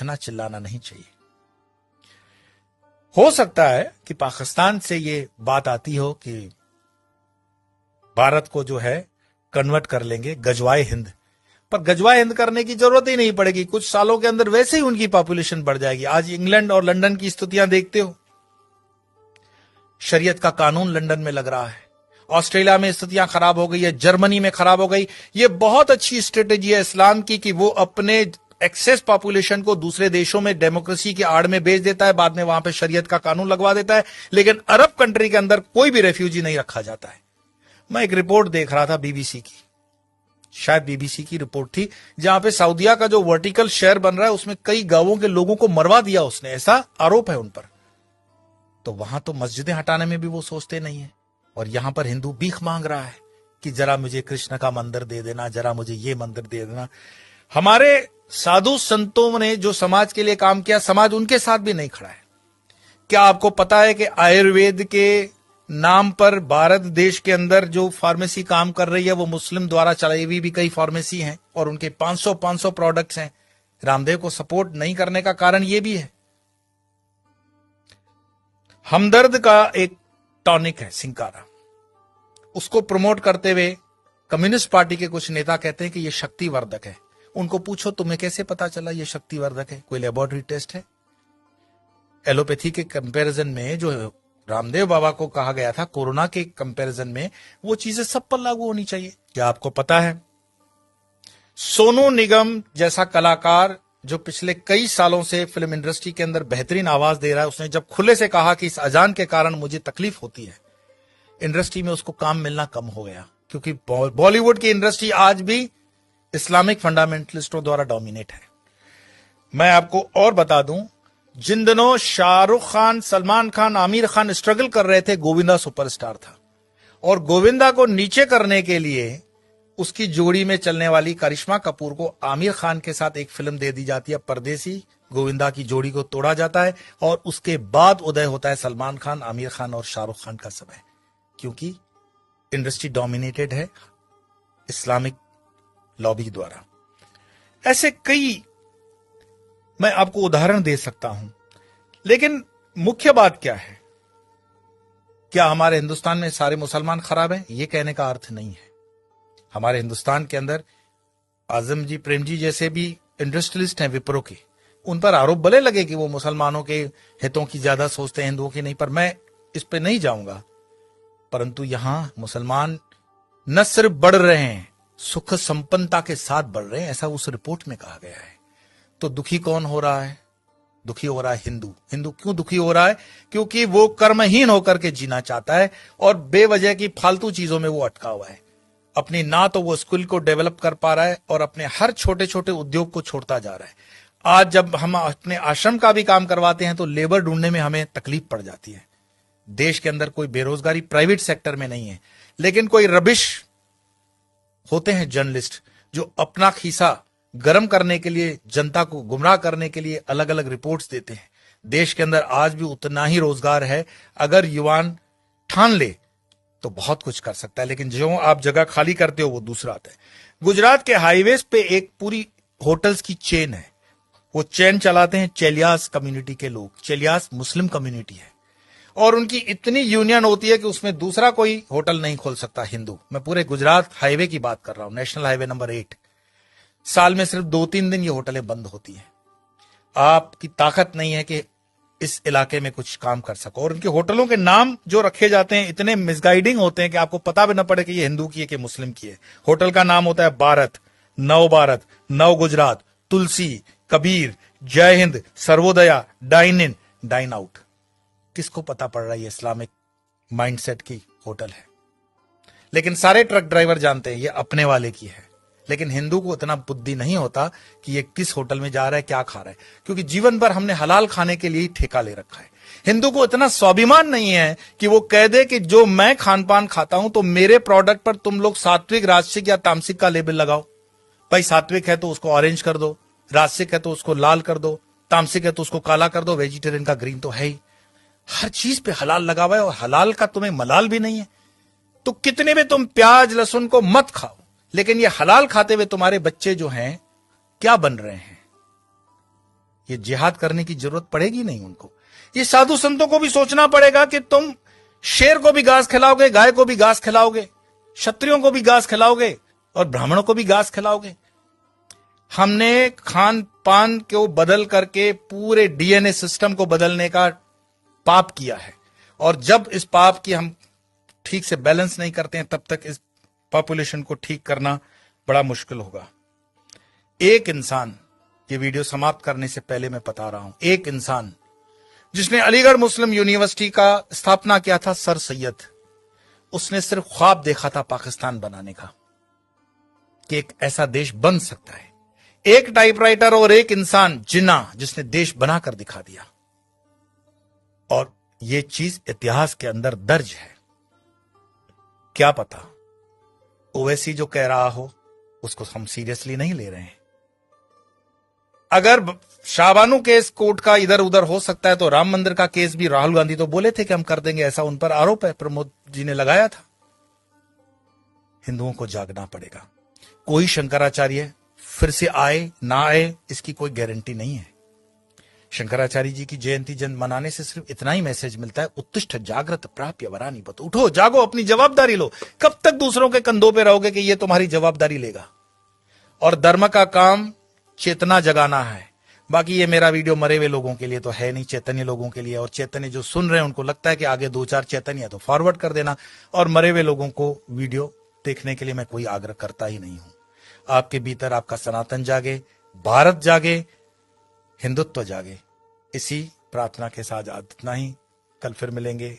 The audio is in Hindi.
चीखना चिल्लाना नहीं चाहिए। हो सकता है कि पाकिस्तान से ये बात आती हो कि भारत को जो है कन्वर्ट कर लेंगे गजवाए हिंद, पर गजवाए हिंद करने की जरूरत ही नहीं पड़ेगी। कुछ सालों के अंदर वैसे ही उनकी पॉपुलेशन बढ़ जाएगी। आज इंग्लैंड और लंदन की स्थितियां देखते हो, शरीयत का कानून लंदन में लग रहा है, ऑस्ट्रेलिया में स्थितियां खराब हो गई है, जर्मनी में खराब हो गई। ये बहुत अच्छी स्ट्रेटेजी है इस्लाम की कि वो अपने एक्सेस पॉपुलेशन को दूसरे देशों में डेमोक्रेसी की आड़ में बेच देता है, बाद में वहां पे शरीयत का कानून लगवा देता है, लेकिन अरब कंट्री के अंदर कोई भी रेफ्यूजी नहीं रखा जाता है। मैं एक रिपोर्ट देख रहा था बीबीसी की, शायद बीबीसी की रिपोर्ट थी, जहां पे सऊदिया का जो वर्टिकल शेयर बन रहा है उसमें कई गांवों के लोगों को मरवा दिया उसने, ऐसा आरोप है उन पर। तो वहां तो मस्जिदें हटाने में भी वो सोचते नहीं है, और यहां पर हिंदू भीख मांग रहा है कि जरा मुझे कृष्ण का मंदिर दे देना, जरा मुझे ये मंदिर दे देना। हमारे साधु संतों ने जो समाज के लिए काम किया, समाज उनके साथ भी नहीं खड़ा है। क्या आपको पता है कि आयुर्वेद के नाम पर भारत देश के अंदर जो फार्मेसी काम कर रही है वो मुस्लिम द्वारा चलाई हुई भी कई फार्मेसी हैं, और उनके 500 प्रोडक्ट्स हैं। रामदेव को सपोर्ट नहीं करने का कारण यह भी है। हमदर्द का एक टॉनिक है सिंकारा, उसको प्रमोट करते हुए कम्युनिस्ट पार्टी के कुछ नेता कहते हैं कि यह शक्तिवर्धक है। उनको पूछो तुम्हें कैसे पता चला यह शक्तिवर्धक है, कोई लेबोरेटरी टेस्ट है? एलोपैथी के कंपैरिजन में जो रामदेव बाबा को कहा गया था कोरोना के कंपैरिजन में, वो चीजें सब पर लागू होनी चाहिए। क्या आपको पता है सोनू निगम जैसा कलाकार जो पिछले कई सालों से फिल्म इंडस्ट्री के अंदर बेहतरीन आवाज दे रहा है, उसने जब खुले से कहा कि इस अजान के कारण मुझे तकलीफ होती है, इंडस्ट्री में उसको काम मिलना कम हो गया, क्योंकि बॉलीवुड की इंडस्ट्री आज भी इस्लामिक फंडामेंटलिस्टों द्वारा डोमिनेट है। मैं आपको और बता दूं, जिन दिनों शाहरुख खान, सलमान खान, आमिर खान स्ट्रगल कर रहे थे, गोविंदा सुपरस्टार था, और गोविंदा को नीचे करने के लिए उसकी जोड़ी में चलने वाली करिश्मा कपूर को आमिर खान के साथ एक फिल्म दे दी जाती है परदेसी। गोविंदा की जोड़ी को तोड़ा जाता है और उसके बाद उदय होता है सलमान खान, आमिर खान और शाहरुख खान का समय, क्योंकि इंडस्ट्री डोमिनेटेड है इस्लामिक लॉबी द्वारा। ऐसे कई मैं आपको उदाहरण दे सकता हूं, लेकिन मुख्य बात क्या है? क्या हमारे हिंदुस्तान में सारे मुसलमान खराब हैं? यह कहने का अर्थ नहीं है। हमारे हिंदुस्तान के अंदर आजम जी, प्रेम जी जैसे भी इंडस्ट्रियलिस्ट हैं विप्रो के, उन पर आरोप भले लगे कि वो मुसलमानों के हितों की ज्यादा सोचते हैं, हिंदुओं की नहीं, पर मैं इस पे नहीं जाऊंगा। परंतु यहां मुसलमान न सिर्फ बढ़ रहे हैं, सुख संपन्नता के साथ बढ़ रहे हैं, ऐसा उस रिपोर्ट में कहा गया है। तो दुखी कौन हो रहा है? दुखी हो रहा है हिंदू। हिंदू क्यों दुखी हो रहा है? क्योंकि वो कर्महीन होकर के जीना चाहता है और बेवजह की फालतू चीजों में वो अटका हुआ है। अपनी ना तो वो स्किल को डेवलप कर पा रहा है और अपने हर छोटे छोटे उद्योग को छोड़ता जा रहा है। आज जब हम अपने आश्रम का भी काम करवाते हैं तो लेबर ढूंढने में हमें तकलीफ पड़ जाती है। देश के अंदर कोई बेरोजगारी प्राइवेट सेक्टर में नहीं है, लेकिन कोई रबिश होते हैं जर्नलिस्ट जो अपना खीसा गर्म करने के लिए, जनता को गुमराह करने के लिए अलग अलग रिपोर्ट्स देते हैं। देश के अंदर आज भी उतना ही रोजगार है, अगर युवान ठान ले तो बहुत कुछ कर सकता है, लेकिन जो आप जगह खाली करते हो वो दूसरा आता है। गुजरात के हाईवेज पे एक पूरी होटल्स की चेन है, वो चेन चलाते हैं चेलियास कम्युनिटी के लोग। चेलियास मुस्लिम कम्युनिटी है और उनकी इतनी यूनियन होती है कि उसमें दूसरा कोई होटल नहीं खोल सकता हिंदू। मैं पूरे गुजरात हाईवे की बात कर रहा हूं, नेशनल हाईवे नंबर 8। साल में सिर्फ 2-3 दिन ये होटलें बंद होती हैं। आपकी ताकत नहीं है कि इस इलाके में कुछ काम कर सको, और उनके होटलों के नाम जो रखे जाते हैं इतने मिसगाइडिंग होते हैं कि आपको पता भी न पड़े कि ये हिंदू की है कि मुस्लिम की है। होटल का नाम होता है भारत, नव Gujarat, Tulsi, Kabir, Jai Hind, Sarvodaya, dine in, dine out. किसको पता पड़ रहा है ये इस्लामिक माइंडसेट की होटल है? लेकिन सारे ट्रक ड्राइवर जानते हैं ये अपने वाले की है। लेकिन हिंदू को इतना बुद्धि नहीं होता कि ये किस होटल में जा रहा है, क्या खा रहा है, क्योंकि जीवन भर हमने हलाल खाने के लिए ही ठेका ले रखा है। हिंदू को इतना स्वाभिमान नहीं है कि वो कह दे कि जो मैं खान पान खाता हूं तो मेरे प्रोडक्ट पर तुम लोग सात्विक, राजसिक या तामसिक का लेबल लगाओ। भाई सात्विक है तो उसको ऑरेंज कर दो, राजसिक है तो उसको लाल कर दो, तामसिक है तो उसको काला कर दो, वेजिटेरियन का ग्रीन तो है ही। हर चीज पे हलाल लगा हुआ है और हलाल का तुम्हें मलाल भी नहीं है। तो कितने भी तुम प्याज लहसुन को मत खाओ, लेकिन ये हलाल खाते हुए तुम्हारे बच्चे जो हैं क्या बन रहे हैं? ये जिहाद करने की जरूरत पड़ेगी नहीं उनको। ये साधु संतों को भी सोचना पड़ेगा कि तुम शेर को भी घास खिलाओगे, गाय को भी घास खिलाओगे, क्षत्रियों को भी घास खिलाओगे और ब्राह्मणों को भी घास खिलाओगे। हमने खान पान को बदल करके पूरे डीएनए सिस्टम को बदलने का पाप किया है, और जब इस पाप की हम ठीक से बैलेंस नहीं करते हैं तब तक इस पॉपुलेशन को ठीक करना बड़ा मुश्किल होगा। एक इंसान, ये वीडियो समाप्त करने से पहले मैं बता रहा हूं, एक इंसान जिसने अलीगढ़ मुस्लिम यूनिवर्सिटी का स्थापना किया था, सर सैयद, उसने सिर्फ ख्वाब देखा था पाकिस्तान बनाने का, कि एक ऐसा देश बन सकता है। एक टाइपराइटर और एक इंसान जिन्ना, जिसने देश बनाकर दिखा दिया, और यह चीज इतिहास के अंदर दर्ज है। क्या पता ओवैसी जो कह रहा हो उसको हम सीरियसली नहीं ले रहे हैं। अगर शाहबानू केस कोर्ट का इधर उधर हो सकता है तो राम मंदिर का केस भी राहुल गांधी तो बोले थे कि हम कर देंगे, ऐसा उन पर आरोप है, प्रमोद जी ने लगाया था। हिंदुओं को जागना पड़ेगा। कोई शंकराचार्य फिर से आए ना आए इसकी कोई गारंटी नहीं है। शंकराचार्य जी की जयंती जन मनाने से सिर्फ इतना ही मैसेज मिलता है, उत्तिष्ठ जागृत प्राप्य वरानी बत, उठो जागो, अपनी जवाबदारी लो। कब तक दूसरों के कंधों पे रहोगे कि ये तुम्हारी जवाबदारी लेगा? और धर्म का काम चेतना जगाना है। बाकी ये मेरा वीडियो मरे हुए लोगों के लिए तो है नहीं, चैतन्य लोगों के लिए। और चैतन्य जो सुन रहे हैं उनको लगता है कि आगे 2-4 चैतन्य है तो फॉरवर्ड कर देना, और मरे हुए लोगों को वीडियो देखने के लिए मैं कोई आग्रह करता ही नहीं हूं। आपके भीतर आपका सनातन जागे, भारत जागे, हिंदुत्व जागे। इसी प्रार्थना के साथ इतना ही, कल फिर मिलेंगे।